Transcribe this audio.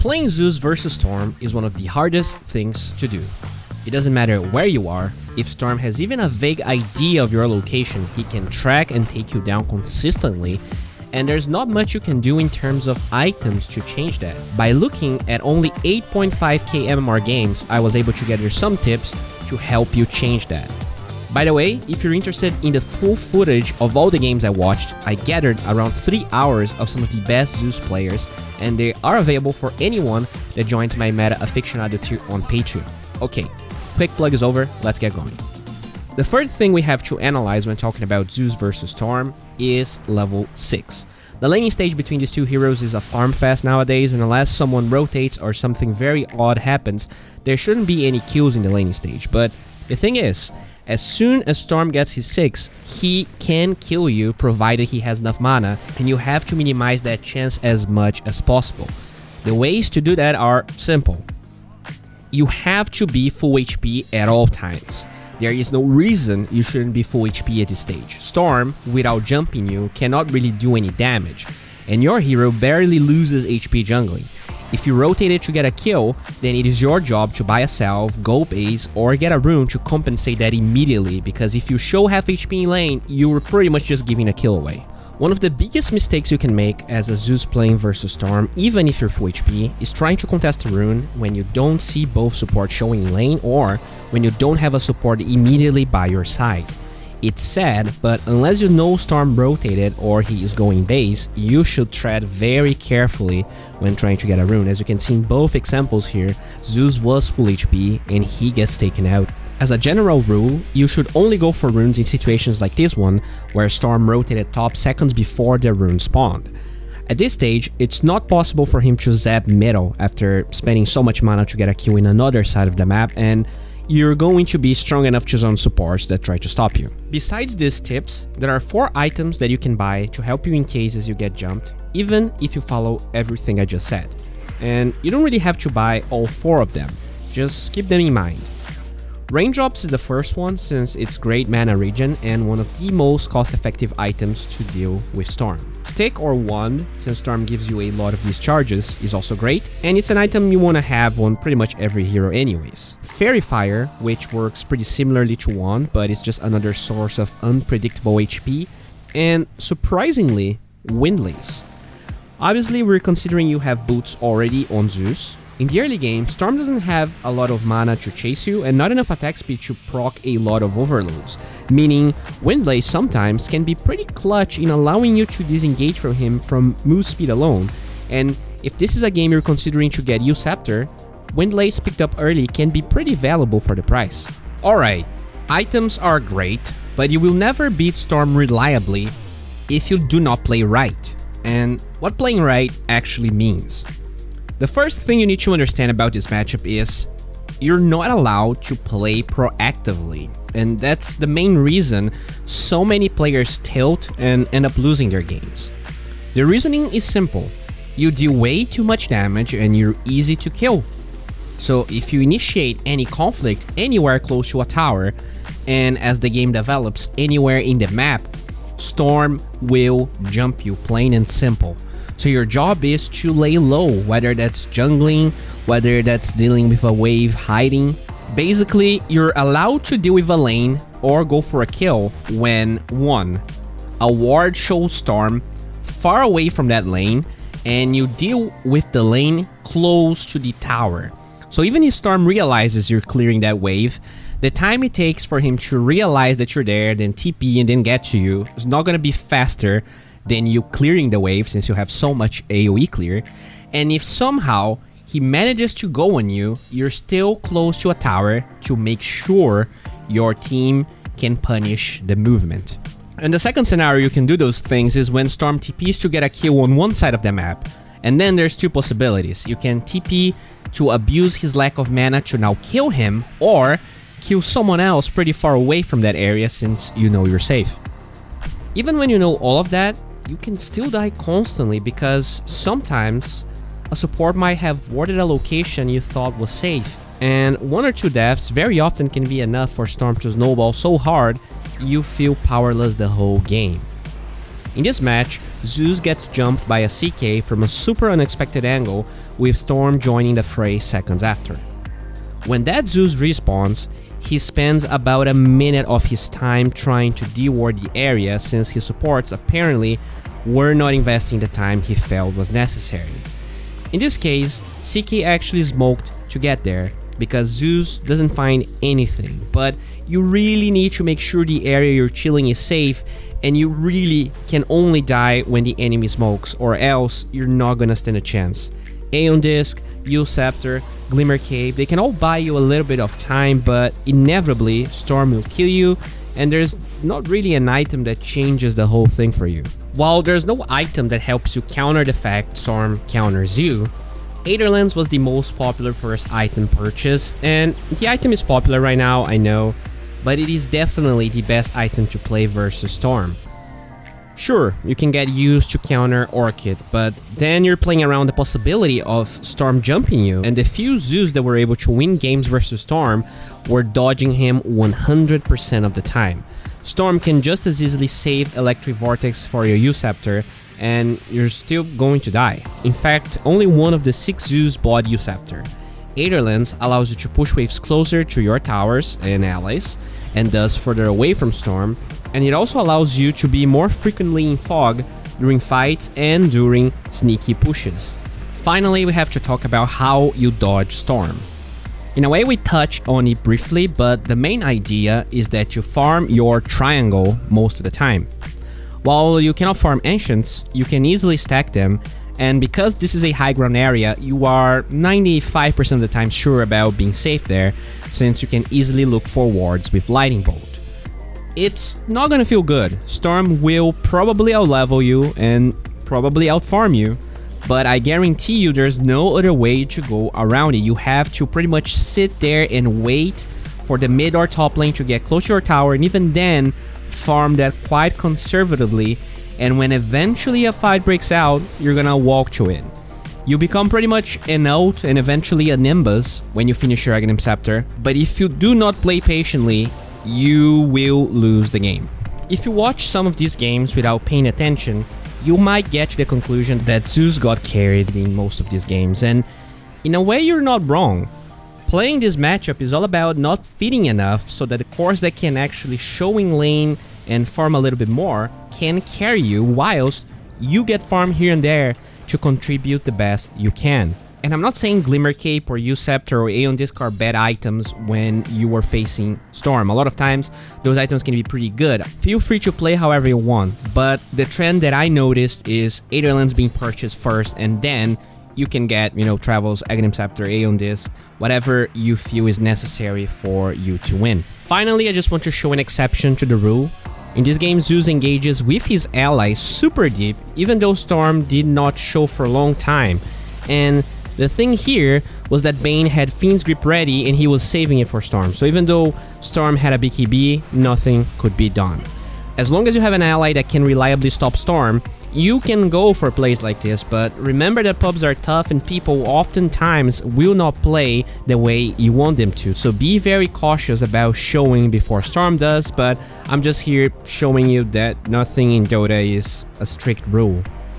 Playing Zeus versus Storm is one of the hardest things to do. It doesn't matter where you are, if Storm has even a vague idea of your location, he can track and take you down consistently, and there's not much you can do in terms of items to change that. By looking at only 8.5k MMR games, I was able to gather some tips to help you change that. By the way, if you're interested in the full footage of all the games I watched, I gathered around 3 hours of some of the best Zeus players, and they are available for anyone that joins my Meta Aficionado tier on Patreon. Okay, quick plug is over, let's get going. The first thing we have to analyze when talking about Zeus versus Storm is level 6. The laning stage between these two heroes is a farm fest nowadays, and unless someone rotates or something very odd happens, there shouldn't be any kills in the laning stage. But the thing is, as soon as Storm gets his 6, he can kill you provided he has enough mana, and you have to minimize that chance as much as possible. The ways to do that are simple. You have to be full HP at all times. There is no reason you shouldn't be full HP at this stage. Storm, without jumping you, cannot really do any damage, and your hero barely loses HP jungling. If you rotate it to get a kill, then it is your job to buy a salve, go base, or get a rune to compensate that immediately, because if you show half HP in lane, you are pretty much just giving a kill away. One of the biggest mistakes you can make as a Zeus playing versus Storm, even if you're full HP, is trying to contest a rune when you don't see both support showing in lane or when you don't have a support immediately by your side. It's sad, but unless you know Storm rotated or he is going base, you should tread very carefully when trying to get a rune. As you can see in both examples here, Zeus was full HP and he gets taken out. As a general rule, you should only go for runes in situations like this one, where Storm rotated top seconds before the rune spawned. At this stage, it's not possible for him to zap middle after spending so much mana to get a kill in another side of the map, and you're going to be strong enough to zone supports that try to stop you. Besides these tips, there are 4 items that you can buy to help you in cases you get jumped, even if you follow everything I just said. And you don't really have to buy all 4 of them, just keep them in mind. Raindrops is the first one since it's great mana regen and one of the most cost-effective items to deal with Storm. Stick or Wand, since Storm gives you a lot of these charges, is also great, and it's an item you want to have on pretty much every hero anyways. Fairy Fire, which works pretty similarly to Wand, but it's just another source of unpredictable HP, and surprisingly, Windlace. Obviously, we're considering you have boots already on Zeus. In the early game, Storm doesn't have a lot of mana to chase you and not enough attack speed to proc a lot of overloads, meaning Windlace sometimes can be pretty clutch in allowing you to disengage from him from move speed alone, and if this is a game you're considering to get you Scepter, Windlace picked up early can be pretty valuable for the price. Alright, items are great, but you will never beat Storm reliably if you do not play right, and what playing right actually means. The first thing you need to understand about this matchup is you're not allowed to play proactively, and that's the main reason so many players tilt and end up losing their games. The reasoning is simple. You deal way too much damage and you're easy to kill. So if you initiate any conflict anywhere close to a tower, and as the game develops anywhere in the map, Storm will jump you, plain and simple. So your job is to lay low, whether that's jungling, whether that's dealing with a wave hiding. Basically, you're allowed to deal with a lane or go for a kill when 1. A ward shows Storm far away from that lane and you deal with the lane close to the tower. So even if Storm realizes you're clearing that wave, the time it takes for him to realize that you're there, then TP and then get to you is not going to be faster than you clearing the wave since you have so much AoE clear, and if somehow he manages to go on you, you're still close to a tower to make sure your team can punish the movement. And the second scenario you can do those things is when Storm TPs to get a kill on one side of the map, and then there's 2 possibilities. You can TP to abuse his lack of mana to now kill him, or kill someone else pretty far away from that area since you know you're safe. Even when you know all of that, you can still die constantly because sometimes a support might have warded a location you thought was safe, and 1 or 2 deaths very often can be enough for Storm to snowball so hard you feel powerless the whole game. In this match, Zeus gets jumped by a CK from a super unexpected angle with Storm joining the fray seconds after. When that Zeus respawns, he spends about a minute of his time trying to deward the area since his supports apparently were not investing the time he felt was necessary. In this case, CK actually smoked to get there because Zeus doesn't find anything, but you really need to make sure the area you're chilling is safe, and you really can only die when the enemy smokes, or else you're not gonna stand a chance. Aeon Disc, Yule Scepter, Glimmer Cape, they can all buy you a little bit of time, but inevitably Storm will kill you, and there's not really an item that changes the whole thing for you. While there's no item that helps you counter the fact Storm counters you, Aetherlands was the most popular first item purchased, and the item is popular right now, I know, but it is definitely the best item to play versus Storm. Sure, you can get used to counter Orchid, but then you're playing around the possibility of Storm jumping you, and the few Zeus that were able to win games versus Storm were dodging him 100% of the time. Storm can just as easily save Electric Vortex for your U-Scepter, and you're still going to die. In fact, only one of the 6 Zeus bought U-Scepter. Aetherlands allows you to push waves closer to your towers and allies, and thus further away from Storm, and it also allows you to be more frequently in fog during fights and during sneaky pushes. Finally, we have to talk about how you dodge Storm. In a way, we touched on it briefly, but the main idea is that you farm your triangle most of the time. While you cannot farm Ancients, you can easily stack them, and because this is a high ground area, you are 95% of the time sure about being safe there, since you can easily look for wards with Lightning Bolt. It's not gonna feel good. Storm will probably outlevel you and probably outfarm you, but I guarantee you there's no other way to go around it. You have to pretty much sit there and wait for the mid or top lane to get close to your tower, and even then farm that quite conservatively, and when eventually a fight breaks out, you're gonna walk to it. You become pretty much an ult and eventually a Nimbus when you finish your Aghanim Scepter, but if you do not play patiently, you will lose the game. If you watch some of these games without paying attention, you might get to the conclusion that Zeus got carried in most of these games, and in a way you're not wrong. Playing this matchup is all about not feeding enough so that the cores that can actually show in lane and farm a little bit more can carry you, whilst you get farm here and there to contribute the best you can. And I'm not saying Glimmer Cape or U-Scepter or Aeon Disc are bad items when you are facing Storm. A lot of times, those items can be pretty good. Feel free to play however you want, but the trend that I noticed is Aetherlands being purchased first, and then you can get, Travels, Aghanim Scepter, Aeon Disc, whatever you feel is necessary for you to win. Finally, I just want to show an exception to the rule. In this game, Zeus engages with his allies super deep, even though Storm did not show for a long time. And the thing here was that Bane had Fiend's Grip ready and he was saving it for Storm, so even though Storm had a BKB, nothing could be done. As long as you have an ally that can reliably stop Storm, you can go for plays like this, but remember that pubs are tough and people oftentimes will not play the way you want them to, so be very cautious about showing before Storm does, but I'm just here showing you that nothing in Dota is a strict rule.